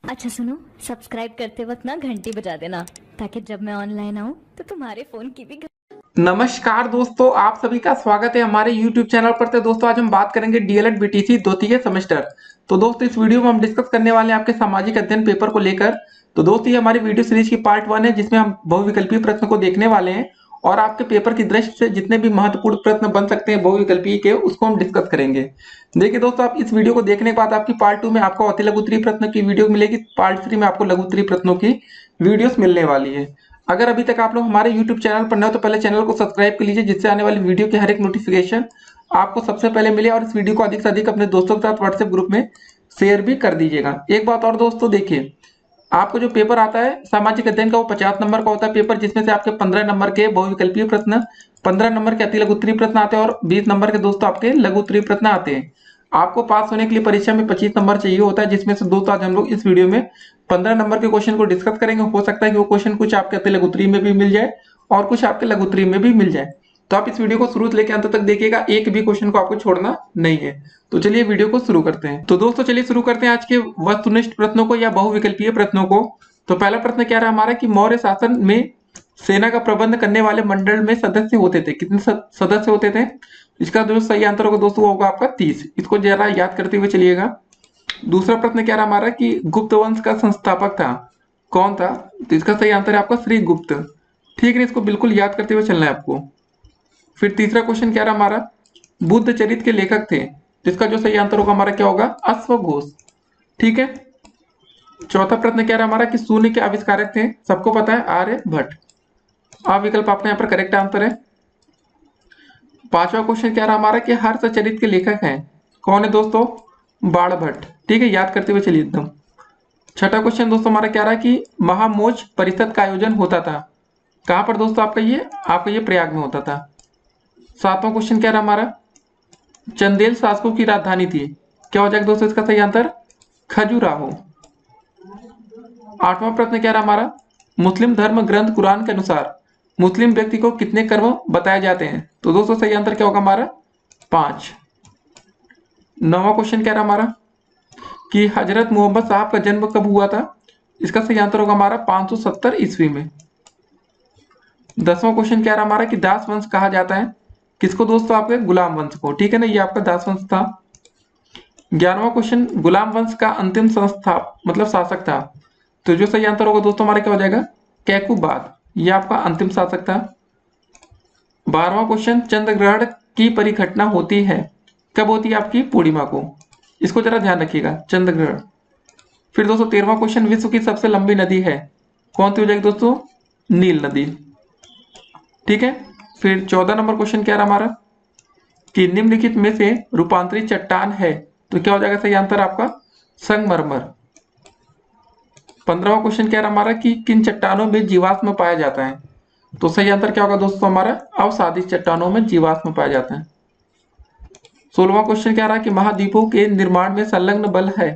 अच्छा सुनो, सब्सक्राइब करते वक्त ना घंटी बजा देना ताकि जब मैं ऑनलाइन आऊँ तो तुम्हारे फोन की भी नमस्कार दोस्तों, आप सभी का स्वागत है हमारे YouTube चैनल पर। तो दोस्तों आज हम बात करेंगे डीएलएड बीटीसी द्वितीय सेमेस्टर। तो दोस्तों इस वीडियो में हम डिस्कस करने वाले हैं आपके सामाजिक अध्ययन पेपर को लेकर। तो दोस्तों ये हमारी वीडियो सीरीज की पार्ट 1 है जिसमें हम बहुविकल्पीय प्रश्न को देखने वाले हैं और आपके पेपर की दृष्टि से जितने भी महत्वपूर्ण प्रश्न बन सकते हैं बहुविकल्पीय के उसको हम डिस्कस करेंगे। देखिए दोस्तों, आप इस वीडियो को देखने के बाद आपकी पार्ट 2 में आपको अति लघु उत्तरीय प्रश्न की वीडियो मिलेगी, पार्ट 3 में आपको लघु उत्तरीय प्रश्नों की वीडियोस मिलने वाली है। अगर अभी तक आप लोग हमारे YouTube चैनल पर नए हो तो पहले चैनल को सब्सक्राइब कर लीजिए जिससे आने वाली वीडियो की हर एक नोटिफिकेशन आपको सबसे पहले मिले और इस वीडियो को अधिक से अधिक अपने दोस्तों के साथ व्हाट्सएप ग्रुप में शेयर भी कर दीजिएगा। एक बात और दोस्तों, देखिए आपको जो पेपर आता है सामाजिक अध्ययन का वो 50 नंबर का होता है पेपर, जिसमें से आपके 15 नंबर के बहुविकल्पीय प्रश्न, 15 नंबर के अति लघु उत्तरीय प्रश्न आते हैं और 20 नंबर के दोस्तों आपके लघु उत्तरीय प्रश्न आते हैं। आपको पास होने के लिए परीक्षा में 25 नंबर चाहिए होता है, जिसमें से दोस्तों आज हम लोग इस वीडियो में 15 नंबर के क्वेश्चन को डिस्कस करेंगे। हो सकता है कि वो क्वेश्चन कुछ आपके अति लघु उत्तरीय में भी मिल जाए और कुछ आपके लघु उत्तरीय में भी मिल जाए। तो आप इस वीडियो को शुरू से लेकर अंत तक देखिएगा, एक भी क्वेश्चन को आपको छोड़ना नहीं है। तो चलिए वीडियो को शुरू करते हैं। तो दोस्तों चलिए शुरू करते हैं आज के वस्तुनिष्ठ प्रश्नों को या बहुविकल्पीय प्रश्नों को। तो पहला प्रश्न क्या रहा हमारा कि मौर्य शासन में सेना का प्रबंध करने वाले मंडल में सदस्य होते थे, कितने सदस्य होते थे? इसका जो सही आंसर होगा दोस्तों वो होगा आपका 30। इसको जरा याद करते हुए चलिएगा। दूसरा प्रश्न क्या रहा हमारा कि गुप्त वंश का संस्थापक था, कौन था? तो इसका सही आंसर है आपका श्री गुप्त। ठीक है, इसको बिल्कुल याद करते हुए चलना है आपको। फिर तीसरा क्वेश्चन क्या रहा हमारा, बुद्ध चरित्र के लेखक थे, जिसका जो सही आंसर होगा हमारा क्या होगा? अश्वघोष। ठीक है। चौथा प्रश्न क्या रहा हमारा कि शून्य के आविष्कारक थे, सबको पता है आर्यभट्ट। आ विकल्प आपका यहाँ पर करेक्ट आंसर है। पांचवा क्वेश्चन क्या रहा हमारा कि हर्षचरित के लेखक हैं, कौन है दोस्तों? बाणभट्ट। ठीक है, याद करते हुए चलिए एकदम। छठा क्वेश्चन दोस्तों हमारा क्या रहा कि महामोच परिषद का आयोजन होता था, कहां पर दोस्तों? आपका ये प्रयाग में होता था। सातवां क्वेश्चन क्या रहा हमारा, चंदेल शासकों की राजधानी थी, क्या हो जाएगा दोस्तों इसका सही आंसर? खजुराहो। आठवां प्रश्न क्या रहा हमारा, मुस्लिम धर्म ग्रंथ कुरान के अनुसार मुस्लिम व्यक्ति को कितने कर्म बताए जाते हैं? तो दोस्तों सही आंसर क्या होगा हमारा? 5। नौवां क्वेश्चन क्या रहा हमारा कि हजरत मोहम्मद साहब का जन्म कब हुआ था? इसका सही आंसर होगा हमारा 570 ईस्वी में। 10वां क्वेश्चन क्या रहा हमारा कि दास वंश कहा जाता है, किसको दोस्तों? आपके गुलाम वंश को। ठीक है ना, ये आपका दास वंश था। 11वां क्वेश्चन, गुलाम वंश का अंतिम संस्था मतलब शासक था, तो जो सही आंसर होगा दोस्तों हमारा क्या हो जाएगा? कैकुबाद, ये आपका अंतिम शासक था। 12वां क्वेश्चन, चंद्र ग्रहण की परिघटना होती है, कब होती है? आपकी पूर्णिमा को। इसको जरा ध्यान रखिएगा, चंद्र ग्रहण। फिर दोस्तों 13वां क्वेश्चन, विश्व की सबसे लंबी नदी है, कौन सी हो जाएगी दोस्तों? नील नदी। ठीक है। फिर 14 नंबर क्वेश्चन क्या रहा हमारा कि निम्नलिखित में से रूपांतरित चट्टान है, तो क्या हो जाएगा सही आंसर आपका? संगमरमर। 15वां क्वेश्चन क्या रहा हमारा कि किन चट्टानों में जीवाश्म पाया जाता है, तो सही आंसर क्या होगा दोस्तों हमारा? अवसादित चट्टानों में जीवाश्म पाया जाता है। 16वां क्वेश्चन क्या रहा कि महाद्वीपों के निर्माण में संलग्न बल है,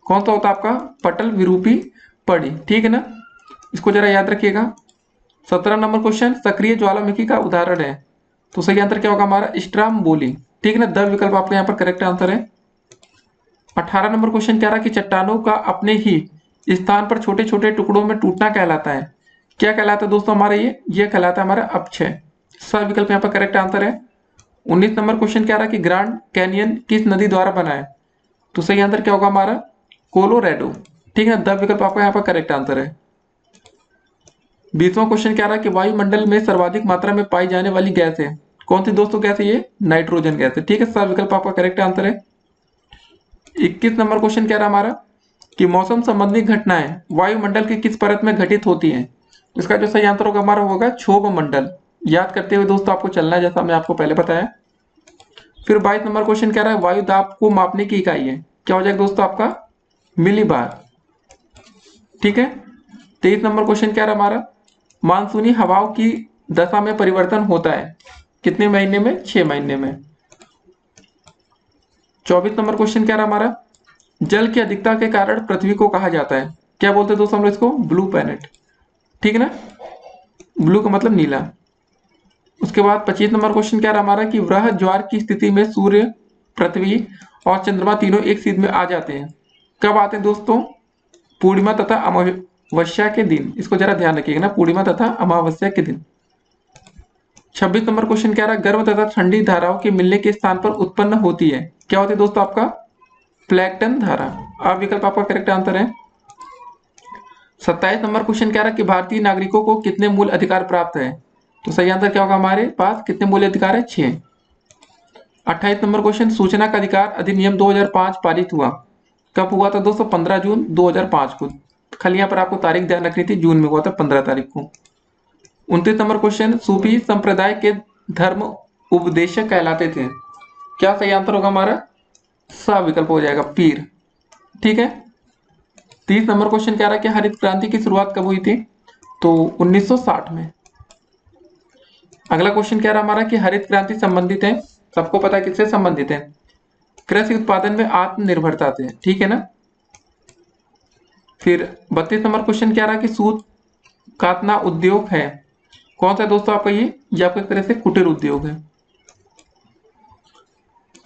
कौन सा होता है आपका? पटल विरूपी पड़ी। ठीक है ना, इसको जरा याद रखिएगा। 17 नंबर क्वेश्चन, सक्रिय ज्वालामुखी का उदाहरण है, तो सही आंसर क्या होगा हमारा? स्ट्राम्बोली। ठीक है ना, द विकल्प आपका यहाँ पर करेक्ट आंसर है। 18 नंबर क्वेश्चन क्या रहा कि चट्टानों का अपने ही स्थान पर छोटे छोटे टुकड़ों में टूटना कहलाता है, क्या कहलाता है दोस्तों हमारा? ये कहलाता है हमारा अपक्षय। सब विकल्प यहाँ पर करेक्ट आंसर है। 19 नंबर क्वेश्चन क्या रहा कि ग्रैंड कैनियन किस नदी द्वारा बना है, तो सही आंसर क्या होगा हमारा? कोलोराडो। ठीक है, द विकल्प आपका यहाँ पर करेक्ट आंसर है। 20वां क्वेश्चन क्या रहा कि वायुमंडल में सर्वाधिक मात्रा में पाई जाने वाली गैस है, कौन सी दोस्तों गैस है? ये नाइट्रोजन गैस है। ठीक है, सब विकल्प आपका करेक्ट आंसर है। 21 नंबर क्वेश्चन क्या रहा हमारा कि मौसम संबंधी घटनाएं वायुमंडल की किस परत में घटित होती हैं, तो इसका जो सही आंसर होगा हमारा होगा क्षोभ मंडल। याद करते हुए दोस्तों आपको चलना है, जैसा मैं आपको पहले बताया। फिर 22 नंबर क्वेश्चन क्या रहा है, वायु दाब को मापने की इकाई है, क्या हो जाएगा दोस्तों आपका? मिलीबार। ठीक है। 23 नंबर क्वेश्चन क्या रहा हमारा, मानसूनी हवाओं की दशा में परिवर्तन होता है, कितने महीने में? 6 महीने में। 24 नंबर क्वेश्चन क्या रहा हमारा, जल की अधिकता के कारण पृथ्वी को कहा जाता है, क्या बोलते हैं दोस्तों हम लोग इसको? Blue planet. ठीक है ना, ब्लू का मतलब नीला। उसके बाद 25 नंबर क्वेश्चन क्या रहा हमारा कि वृहद ज्वार की स्थिति में सूर्य, पृथ्वी और चंद्रमा तीनों एक सीध में आ जाते हैं, कब आते हैं दोस्तों? पूर्णिमा तथा अमावस्या के दिन, इसको जरा ध्यान रखिएगा ना, पूर्णिमा तथा अमावस्या के दिन। 26 नंबर क्वेश्चन क्या रहा, गर्म तथा ठंडी धाराओं के मिलने के स्थान पर उत्पन्न होती है, क्या होती है दोस्तों आपका प्लैंकटन धारा। अब विकल्प आपका करेक्ट आंसर है। 27 नंबर क्वेश्चन क्या रहा कि भारतीय नागरिकों को कितने मूल अधिकार प्राप्त है, तो सही आंसर क्या होगा हमारे पास, कितने मूल अधिकार है, 6। 28 नंबर क्वेश्चन, सूचना का अधिकार अधिनियम 2005 पारित हुआ, कब हुआ था दोस्तों, 15 जून 2005 को। खाली यहाँ पर आपको तारीख ध्यान रखनी थी, जून में हुआ था 15 तारीख को। 29 नंबर क्वेश्चन, सूफी संप्रदाय के धर्म उपदेशक कहलाते थे, क्या सही आंसर होगा हमारा, सा विकल्प हो जाएगा, पीर। ठीक है। 30 नंबर क्वेश्चन क्या रहा कि हरित क्रांति की शुरुआत कब हुई थी, तो 1960 में। अगला क्वेश्चन क्या रहा हमारा कि हरित क्रांति संबंधित है, सबको पता है किससे संबंधित है, कृषि उत्पादन में आत्मनिर्भरता से, ठीक है ना। फिर 32 नंबर क्वेश्चन क्या रहा कि सूत कातना उद्योग है, कौन सा दोस्तों आपका ये आपका एक तरह से कुटीर उद्योग है।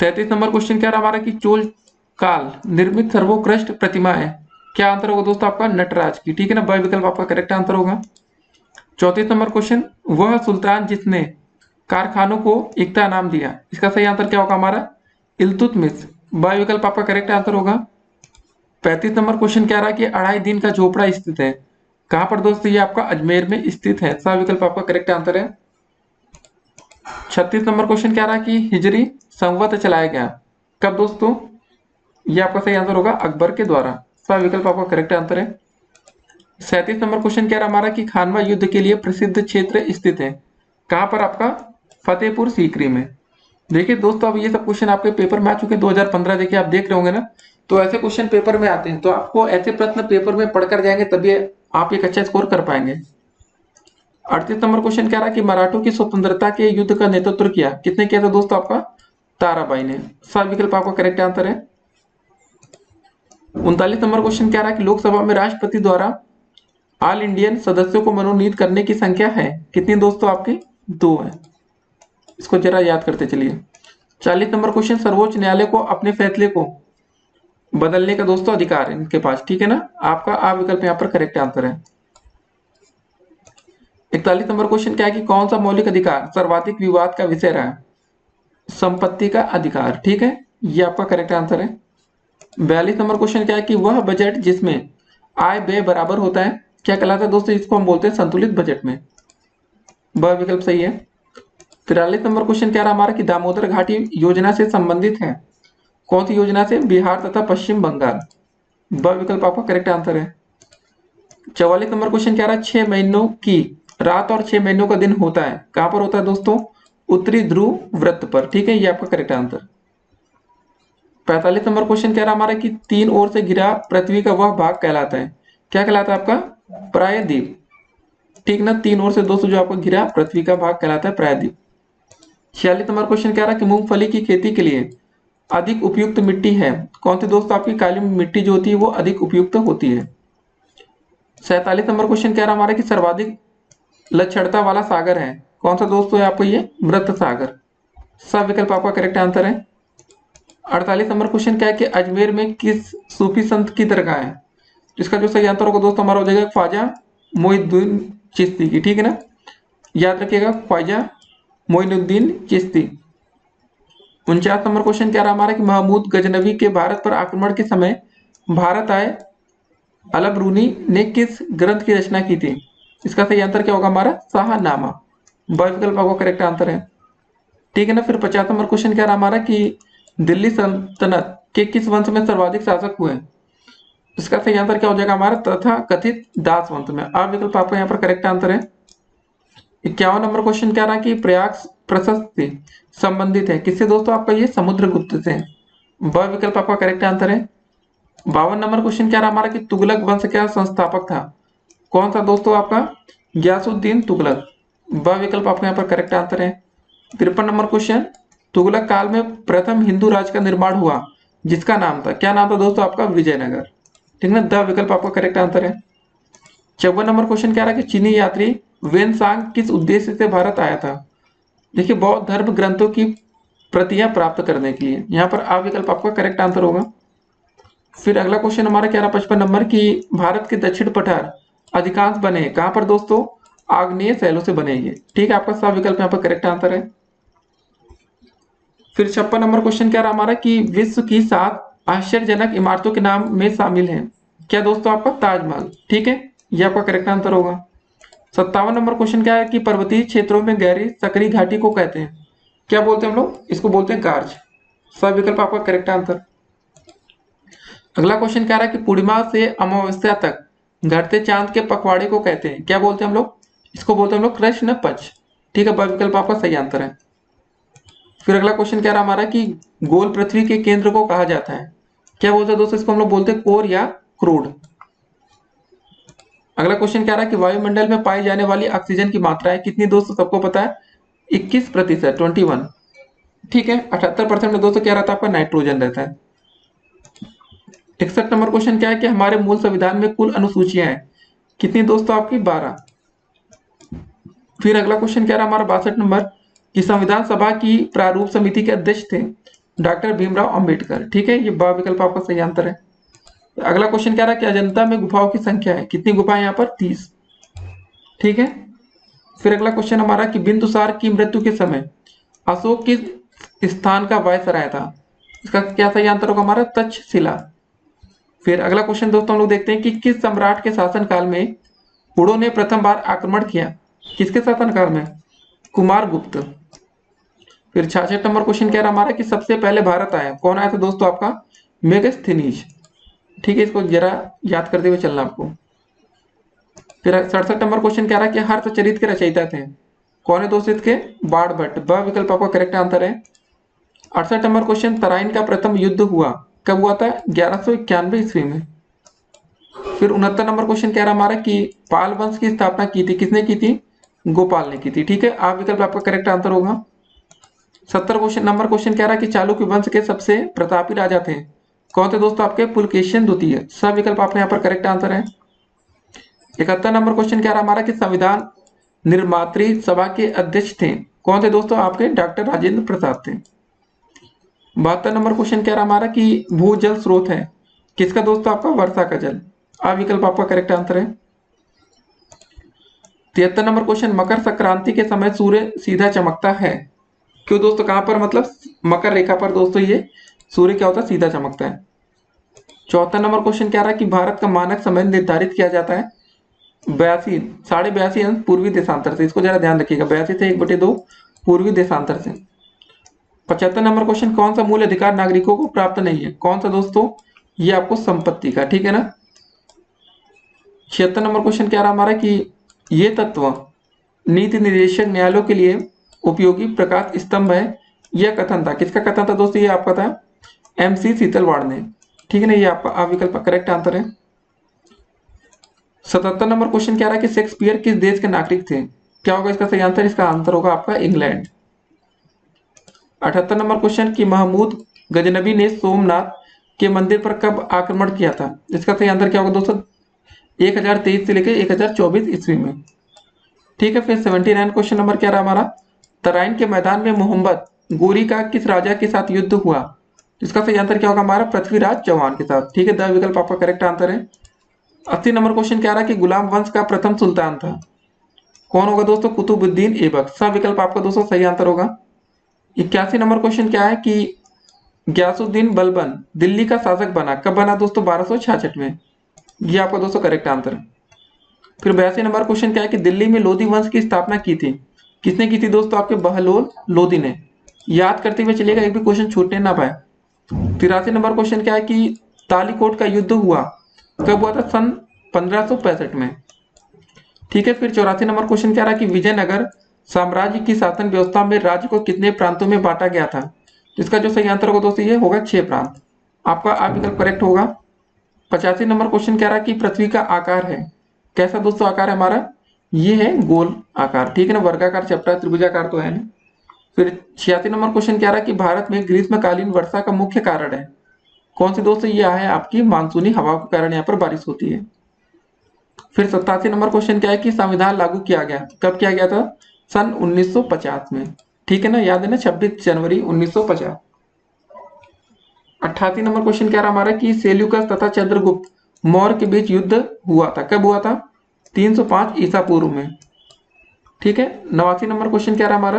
33 नंबर क्वेश्चन क्या रहा हमारा कि चोल काल निर्मित सर्वोत्कृष्ट प्रतिमा है, क्या आंसर होगा दोस्तों आपका नटराज की, ठीक है ना, ब विकल्प आपका करेक्ट आंसर होगा। 34 नंबर क्वेश्चन, वह सुल्तान जिसने कारखानों को एकता नाम दिया, इसका सही आंसर क्या होगा हमारा, इल्तुतमिश, ब विकल्प आपका करेक्ट आंसर होगा। 35 नंबर क्वेश्चन क्या रहा कि अढ़ाई दिन का झोपड़ा स्थित है, कहां पर दोस्तों, ये आपका अजमेर में स्थित है, सा विकल्प आपका करेक्ट आंसर है। 36 नंबर क्वेश्चन क्या रहा कि हिजरी संवत चलाया गया, कब दोस्तों, ये आपका सही आंसर होगा अकबर के द्वारा, सा विकल्प आपका करेक्ट आंसर है। 37 नंबर क्वेश्चन क्या रहा हमारा कि खानवा युद्ध के लिए प्रसिद्ध क्षेत्र स्थित है, कहां पर आपका, फतेहपुर सीकरी में। देखिए दोस्तों, अब ये सब क्वेश्चन आपके पेपर में आ चुके हैं 2015, देखिए आप देख रहे होंगे ना, तो ऐसे क्वेश्चन पेपर में आते हैं, तो आपको ऐसे प्रश्न पेपर में पढ़कर जाएंगे तभी आप एक अच्छा स्कोर कर पाएंगे। 38 नंबर क्वेश्चन क्या रहा कि मराठों की स्वतंत्रता के युद्ध का नेतृत्व किया, किसने किया था दोस्तों आपका, ताराबाई ने, सा विकल्प आपका करेक्ट आंसर है। 39 नंबर क्वेश्चन क्या रहा कि लोकसभा में राष्ट्रपति द्वारा ऑल इंडियन सदस्यों को मनोनीत करने की संख्या है, कितनी दोस्तों आपकी, 2 है, इसको जरा याद करते चलिए। 40 नंबर क्वेश्चन, सर्वोच्च न्यायालय को अपने फैसले को बदलने का दोस्तों अधिकार है इनके पास, ठीक है ना, आपका आ विकल्प यहाँ पर करेक्ट आंसर है। 41 नंबर क्वेश्चन क्या है कि कौन सा मौलिक अधिकार सर्वाधिक विवाद का विषय रहा है, संपत्ति का अधिकार, ठीक है, ये आपका करेक्ट आंसर है। 42 नंबर क्वेश्चन क्या है कि वह बजट जिसमें आय व्यय बराबर होता है, क्या कहलाता है दोस्तों, इसको हम बोलते हैं संतुलित बजट में, वह विकल्प सही है। 43 नंबर क्वेश्चन क्या रहा हमारा कि दामोदर घाटी योजना से संबंधित है, कौन सी योजना से, बिहार तथा पश्चिम बंगाल, ब विकल्प आपका करेक्ट आंसर है। 44 नंबर क्वेश्चन क्या रहा, 6 महीनों की रात और 6 महीनों का दिन होता है, कहां पर होता है दोस्तों, उत्तरी ध्रुव वृत्त पर, ठीक है, ये आपका करेक्ट आंसर। 45 नंबर क्वेश्चन क्या रहा हमारा कि तीन ओर से घिरा पृथ्वी का वह भाग कहलाता है, क्या कहलाता है आपका, प्रायद्वीप, ठीक ना, तीन ओर से दोस्तों जो आपको घिरा पृथ्वी का भाग कहलाता है प्रायद्वीप। 46 नंबर क्वेश्चन क्या रहा कि मूंगफली की खेती के लिए अधिक उपयुक्त मिट्टी है, कौन सी दोस्तों आपकी काली मिट्टी जो होती है वो अधिक उपयुक्त होती है। 47 नंबर क्वेश्चन क्या रहा हमारा कि सर्वाधिक लक्षणता वाला सागर है, कौन सा दोस्तों है आपको, ये मृत सागर, सब विकल्प आपका करेक्ट आंसर है। 48 नंबर क्वेश्चन क्या है कि अजमेर में किस सूफी संत की दरगाह है, इसका जो सही आंसर होगा दोस्तों हमारा हो जाएगा ख्वाजा मोइनुद्दीन चिश्ती की, ठीक है ना, याद रखिएगा ख्वाजा मोइनुद्दीन चिश्ती। 49 नंबर क्वेश्चन क्या रहा हमारा कि महमूद गजनवी के भारत पर आक्रमण के समय भारत आए अलबरूनी ने किस ग्रंथ की रचना की थी, इसका सही आंसर क्या होगा हमारा, शाहनामा, ब विकल्प आपका करेक्ट आंसर है, ठीक है ना। फिर 50 नंबर क्वेश्चन क्या रहा हमारा कि दिल्ली सल्तनत के किस वंश में सर्वाधिक शासक हुए, इसका सही आंसर क्या हो जाएगा हमारा, तथा कथित दास वंश में, आ विकल्प आपका यहाँ पर करेक्ट आंसर है। 51 नंबर क्वेश्चन क्या रहा कि प्रयाग प्रशस्ति संबंधित है, किससे दोस्तों आपका ये समुद्रगुप्त से, ब विकल्प आपका करेक्ट आंसर है। 52 नंबर क्वेश्चन क्या रहा हमारा कि तुगलक वंश का संस्थापक था, कौन सा दोस्तों आपका, गयासुद्दीन तुगलक, ब विकल्प आपका यहाँ पर करेक्ट आंसर है। 53 नंबर क्वेश्चन, तुगलक काल में प्रथम हिंदू राज्य का निर्माण हुआ जिसका नाम था, क्या नाम था दोस्तों आपका, विजयनगर, ठीक है, द विकल्प आपका करेक्ट आंसर है। 54 नंबर क्वेश्चन क्या रहा कि चीनी यात्री वेनसांग किस उद्देश्य से भारत आया था, देखिए बौद्ध धर्म ग्रंथों की प्रतियां प्राप्त करने के लिए, यहाँ पर आ विकल्प आपका करेक्ट आंसर होगा। फिर अगला क्वेश्चन हमारा कह रहा 55 नंबर की भारत के दक्षिण पठार अधिकांश बने हैं कहां पर दोस्तों? आग्नेय शैलों से बने ये। ठीक है, आपका सब विकल्प यहाँ पर करेक्ट आंसर है। फिर 56 नंबर क्वेश्चन कह रहा हमारा कि विश्व की 7 आश्चर्यजनक इमारतों के नाम में शामिल है क्या दोस्तों? आपका ताजमहल। ठीक है, ये आपका करेक्ट आंसर होगा। 57 नंबर क्वेश्चन क्या है कि पर्वतीय क्षेत्रों में गहरी सकरी घाटी को कहते हैं क्या बोलते हैं हम लोग? इसको बोलते हैं गार्ज। सब विकल्प आपका करेक्ट आंसर। अगला क्वेश्चन कह रहा है कि पूर्णिमा से अमावस्या तक घटते चांद के पखवाड़े को कहते हैं क्या बोलते हैं हम लोग? इसको बोलते हैं हम लोग कृष्ण पक्ष। ठीक है, विकल्प आपका सही आंसर है। फिर अगला क्वेश्चन कह रहा हमारा कि गोल पृथ्वी के केंद्र को कहा जाता है क्या बोलते हैं दोस्तों? इसको हम लोग बोलते हैं कोर या क्रूड। अगला क्वेश्चन कह रहा है कि वायुमंडल में पाई जाने वाली ऑक्सीजन की मात्रा है कितनी दोस्तों? सबको पता है 21%, 21। ठीक है, 78% में दोस्तों क्या रहता है? आपका नाइट्रोजन रहता है। 61 नंबर क्वेश्चन क्या है कि हमारे मूल संविधान में कुल अनुसूचियां हैं कितनी दोस्तों? आपकी 12। फिर अगला क्वेश्चन कह रहा है हमारा 62 नंबर कि संविधान सभा की प्रारूप समिति के अध्यक्ष थे डॉक्टर भीमराव अंबेडकर। ठीक है, ये विकल्प आपका सही आंसर है। अगला क्वेश्चन कह रहा है कि अजंता में गुफाओं की संख्या है कितनी गुफाएं? यहाँ पर 30। ठीक है, फिर अगला क्वेश्चन हमारा कि बिंदुसार की मृत्यु के समय अशोक किस स्थान का वायसराय था? इसका क्या सही आंसर होगा हमारा? तक्षशिला। फिर अगला क्वेश्चन दोस्तों हम लोग देखते हैं कि किस सम्राट के शासनकाल में हुड़ों ने प्रथम बार आक्रमण किया? किसके शासनकाल में? कुमार गुप्त। फिर 66 नंबर क्वेश्चन कह रहा हमारा कि सबसे पहले भारत आया कौन आया था दोस्तों? आपका मेगस्थनीज। ठीक है, इसको जरा याद करते हुए चलना आपको। फिर 67 नंबर क्वेश्चन कह रहा है कि हर्षचरित के रचयिता थे कौन है दोस्तों? इसके बाण भट्ट। विकल्प आपका करेक्ट आंसर है। 68 नंबर क्वेश्चन तराइन का प्रथम युद्ध हुआ कब हुआ था? 1191 ईस्वी में। फिर 69 नंबर क्वेश्चन कह रहा हमारा कि पाल वंश की स्थापना की थी किसने की थी? गोपाल ने की थी। ठीक है, विकल्प आपका करेक्ट आंसर होगा। 70 नंबर क्वेश्चन कह रहा है कि चालुक्य वंश के सबसे प्रतापी राजा थे कौन थे दोस्तों? आपके पुलकेशिन द्वितीय। सब विकल्प आपने यहाँ पर करेक्ट आंसर है। 71 नंबर क्वेश्चन कह रहा हमारा कि संविधान निर्मात्री सभा के अध्यक्ष थे कौन थे दोस्तों? आपके डॉक्टर राजेंद्र प्रसाद थे। 72 नंबर क्वेश्चन कह रहा हमारा कि भूजल स्रोत है किसका दोस्तों? आपका वर्षा का जल। विकल्प आपका करेक्ट आंसर है। 73 नंबर क्वेश्चन मकर संक्रांति के समय सूर्य सीधा चमकता है क्यों दोस्तों? कहां पर? मतलब मकर रेखा पर दोस्तों ये सूर्य क्या होता है? सीधा चमकता है। 74 नंबर क्वेश्चन कह रहा है कि भारत का मानक समय निर्धारित किया जाता है 82.5 अंश पूर्वी देशांतर से। इसको जरा ध्यान रखिएगा, 82 से 1/2 पूर्वी देशांतर से। 75 नंबर क्वेश्चन कौन सा मूल अधिकार नागरिकों को प्राप्त नहीं है? कौन सा दोस्तों? ये आपको संपत्ति का। ठीक है ना। 76 नंबर क्वेश्चन कह रहा हमारा कि ये तत्व नीति निर्देशक न्यायालयों के लिए उपयोगी प्रकाश स्तंभ है यह कथन था किसका कथन था दोस्तों? ये आपका था MC शीतलवाड़ ने। ठीक है ना, ये आपका विकल्प करेक्ट आंसर है। 77 नंबर क्वेश्चन कह रहा है कि शेक्सपियर किस देश के नागरिक थे? क्या होगा इसका सही आंसर? इसका आंसर होगा आपका इंग्लैंड। 78 नंबर क्वेश्चन कि महमूद गजनबी ने सोमनाथ के मंदिर पर कब आक्रमण किया था? इसका सही आंसर क्या होगा दोस्तों? 1023 से लेकर 1024 ईस्वी में। ठीक है, फिर 79 क्वेश्चन नंबर क्या रहा हमारा? तराइन के मैदान में मोहम्मद गोरी का किस राजा के साथ युद्ध हुआ? इसका सही आंसर क्या होगा हमारा? पृथ्वीराज चौहान के साथ। ठीक है, द विकल्प आपका करेक्ट आंसर है। 80 नंबर क्वेश्चन क्या रहा कि गुलाम वंश का प्रथम सुल्तान था कौन होगा दोस्तों? कुतुबुद्दीन ऐबक। सब विकल्प आपका दोस्तों सही आंसर होगा। 81 नंबर क्वेश्चन क्या है कि गयासुद्दीन बलबन दिल्ली का शासक बना कब बना दोस्तों? 1266 में। ये आपका दोस्तों करेक्ट आंसर है। फिर 82 नंबर क्वेश्चन क्या है कि दिल्ली में लोधी वंश की स्थापना की थी किसने की थी दोस्तों? आपके बहलोल लोधी ने। याद करते हुए चलिएगा, एक भी क्वेश्चन छूटने ना पाए। 83 नंबर क्वेश्चन क्या है कि तालीकोट का युद्ध हुआ कब हुआ था? सन 1565 में। ठीक है, फिर 84 नंबर क्वेश्चन क्या रहा कि विजयनगर साम्राज्य की शासन व्यवस्था में राज्य को कितने प्रांतों में बांटा गया था? इसका जो सही आंसर होगा दोस्तों ये होगा 6 प्रांत। आपका विकल्प करेक्ट होगा। 85 नंबर क्वेश्चन कह रहा है कि पृथ्वी का आकार है कैसा दोस्तों? आकार है हमारा ये है गोल आकार। ठीक है ना, वर्गाकार चैप्टर त्रिभुजाकार तो है ना। फिर 86 नंबर क्वेश्चन कह रहा है कि भारत में ग्रीष्मकालीन वर्षा का मुख्य कारण है कौन सी दोस्तों? ये है आपकी मानसूनी हवा के कारण यहाँ पर बारिश होती है। फिर 87 नंबर क्वेश्चन क्या है कि संविधान लागू किया गया कब किया गया था? सन 1950 में। ठीक है ना, याद है ना, 26 जनवरी 1950। 88 नंबर क्वेश्चन क्या रहा हमारा कि सेल्यूकस तथा चंद्रगुप्त मौर्य के बीच युद्ध हुआ था, कब हुआ था? 305 ईसा पूर्व में। ठीक है। 89 नंबर क्वेश्चन क्या रहा हमारा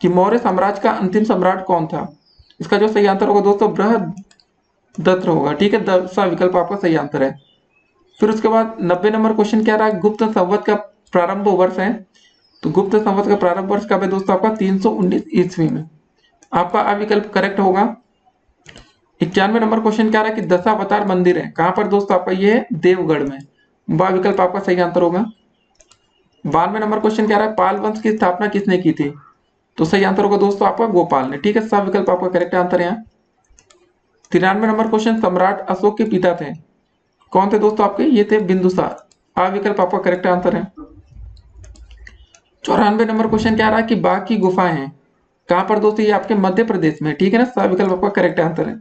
कि मौर्य साम्राज्य का अंतिम सम्राट कौन था? इसका जो सही आंसर होगा दोस्तों बृहदत्त होगा। ठीक है, द विकल्प आपका सही आंसर है। फिर उसके बाद 90 नंबर क्वेश्चन क्या रहा? गुप्त संवत का प्रारंभ वर्ष है, तो गुप्त संवत का प्रारंभ वर्ष कब है दोस्तों? आपका 319 ईस्वी में। आपका आ विकल्प करेक्ट होगा। 91 नंबर क्वेश्चन क्या रहा कि दशावतार मंदिर है कहां पर दोस्तों? आपका ये है देवगढ़ में। बा विकल्प आपका सही आंसर होगा। 92 नंबर क्वेश्चन क्या रहा है? पाल वंश की स्थापना किसने की थी? तो सही आंसर होगा दोस्तों आपका गोपाल ने। ठीक है, सब विकल्प आपका करेक्ट आंसर है यहाँ। 93 नंबर क्वेश्चन सम्राट अशोक के पिता थे, कौन थे दोस्तों आपके? ये थे बिंदुसार। आ विकल्प आपका करेक्ट आंसर है। 94 नंबर क्वेश्चन क्या रहा कि बाघ की गुफाएं हैं कहां पर दोस्तों? ये आपके मध्य प्रदेश में। ठीक है ना, सब विकल्प आपका करेक्ट आंसर है।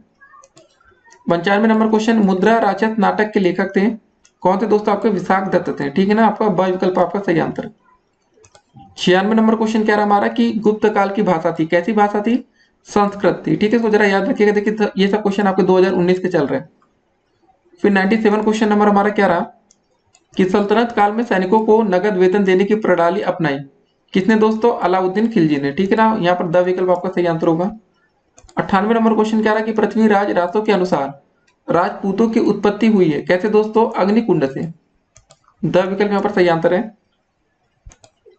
95 नंबर क्वेश्चन मुद्रा राक्षस नाटक के लेखक थे, कौन थे दोस्तों? आपके विशाख दत्त थे। ठीक है ना, आपका ब विकल्प आपका सही आंसर है। 96 नंबर क्वेश्चन क्या रहा हमारा कि गुप्त काल की भाषा थी, कैसी भाषा थी? संस्कृत थी। ठीक है, इसको जरा याद रखिएगा। देखिए ये सब क्वेश्चन आपके 2019 के चल रहे हैं। फिर 97 क्वेश्चन नंबर हमारा क्या रहा कि सल्तनत काल में सैनिकों को नगद वेतन देने की प्रणाली अपनाई, किसने दोस्तों? अलाउद्दीन खिलजी ने। ठीक है ना, यहाँ पर द विकल्प आपका सही आंसर होगा। 98 नंबर क्वेश्चन क्या रहा कि पृथ्वीराज रासो के अनुसार राजपूतों की उत्पत्ति हुई है, कैसे दोस्तों? अग्निकुंड से। द विकल्प यहाँ पर सही आंसर है।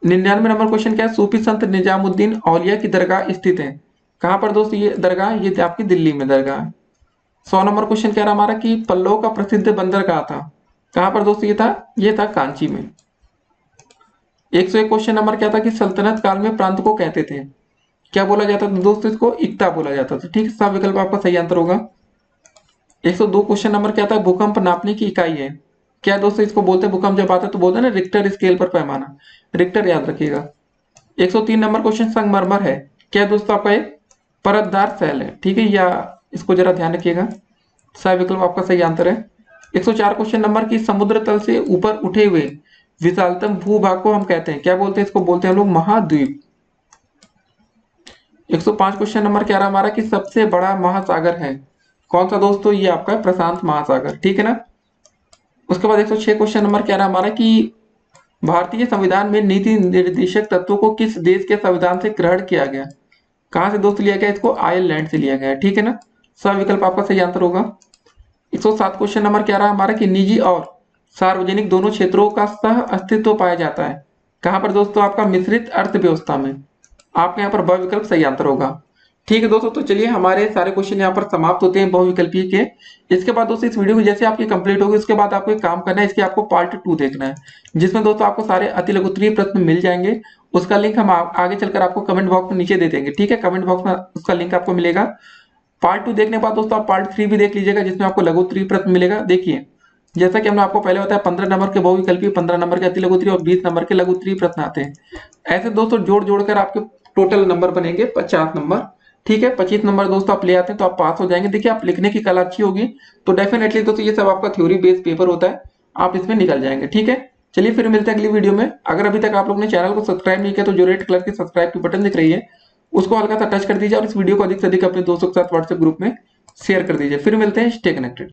99 नंबर क्वेश्चन क्या है? सूफी संत निजामुद्दीन औलिया की दरगाह स्थित है, कहां पर दोस्तों ये दरगाह? ये आपकी दिल्ली में दरगाह है। 100 नंबर क्वेश्चन क्या रहा हमारा कि पल्लव का प्रसिद्ध बंदर कहाँ था, कहां पर दोस्तों? ये था कांची में। 101 क्वेश्चन नंबर क्या था कि सल्तनत काल में प्रांत को कहते थे, क्या बोला जाता था दोस्तों? इसको इक्ता बोला जाता था। ठीक है, सब विकल्प आपका सही आंसर होगा। 102 क्वेश्चन नंबर क्या था? भूकंप नापने की इकाई है, क्या दोस्तों इसको बोलते हैं? भूकंप जब आता है तो बोलते हैं ना रिक्टर स्केल पर पैमाना, रिक्टर याद रखिएगा। 103 नंबर क्वेश्चन संगमरमर है, क्या दोस्तों? आपका एक परतदार सेल है। ठीक है, या इसको जरा ध्यान रखिएगा। सही विकल्प आपका सही आंसर है। 104 क्वेश्चन नंबर की समुद्र तल से ऊपर उठे हुए विशालतम भूभाग को हम कहते हैं, क्या बोलते हैं? इसको बोलते हैं हम लोग महाद्वीप। 105 क्वेश्चन नंबर क्या रहा हमारा कि सबसे बड़ा महासागर है, कौन सा दोस्तों? ये आपका प्रशांत महासागर। ठीक है ना। उसके बाद 106 क्वेश्चन नंबर क्या रहा हमारा कि भारतीय संविधान में नीति निर्देशक तत्वों को किस देश के संविधान से ग्रहण किया गया, कहां से दोस्त लिया गया? इसको आयरलैंड से लिया गया। ठीक है ना, सब विकल्प आपका सही आंसर होगा। 107 क्वेश्चन नंबर क्या रहा हमारा कि निजी और सार्वजनिक दोनों क्षेत्रों का सह अस्तित्व पाया जाता है, कहां पर दोस्तों? आपका मिश्रित अर्थव्यवस्था में। आपका यहाँ पर ब विकल्प सही आंसर होगा। ठीक है दोस्तों, तो चलिए हमारे सारे क्वेश्चन यहाँ पर समाप्त होते हैं बहुविकल्पीय के। इसके बाद दोस्तों इस वीडियो की जैसे आपकी कंप्लीट होगी उसके बाद आपको एक काम करना है, इसके आपको पार्ट 2 देखना है, जिसमें दोस्तों आपको सारे अति लघु उत्तरीय प्रश्न मिल जाएंगे। उसका लिंक हम आगे चलकर आपको कमेंट बॉक्स में नीचे दे देंगे। ठीक है, कमेंट बॉक्स में उसका लिंक आपको मिलेगा। पार्ट 2 देखने के बाद दोस्तों आप पार्ट 3 भी देख लीजिएगा, जिसमें आपको लघु उत्तरीय प्रश्न मिलेगा। देखिए जैसा कि हमने आपको पहले बताया 15 नंबर के बहुविकल्पीय, 15 नंबर के अति लघु उत्तरीय और 20 नंबर के लघु उत्तरीय प्रश्न आते हैं। ऐसे दोस्तों जोड़ जोड़कर आपके टोटल नंबर बनेंगे 50 नंबर। ठीक है, 25 नंबर दोस्तों आप ले आते हैं तो आप पास हो जाएंगे। देखिए आप लिखने की कला अच्छी होगी तो डेफिनेटली दोस्तों ये सब आपका थ्योरी बेस्ड पेपर होता है, आप इसमें निकल जाएंगे। ठीक है, चलिए फिर मिलते हैं अगली वीडियो में। अगर अभी तक आप लोग ने चैनल को सब्सक्राइब नहीं किया तो जो रेड कलर की सब्सक्राइब की बटन दिख रही है उसको हल्का सा टच कर दीजिए और इस वीडियो को अधिक से अधिक अपने दोस्तों के साथ व्हाट्सएप ग्रुप में शेयर कर दीजिए। फिर मिलते हैं, स्टे कनेक्टेड।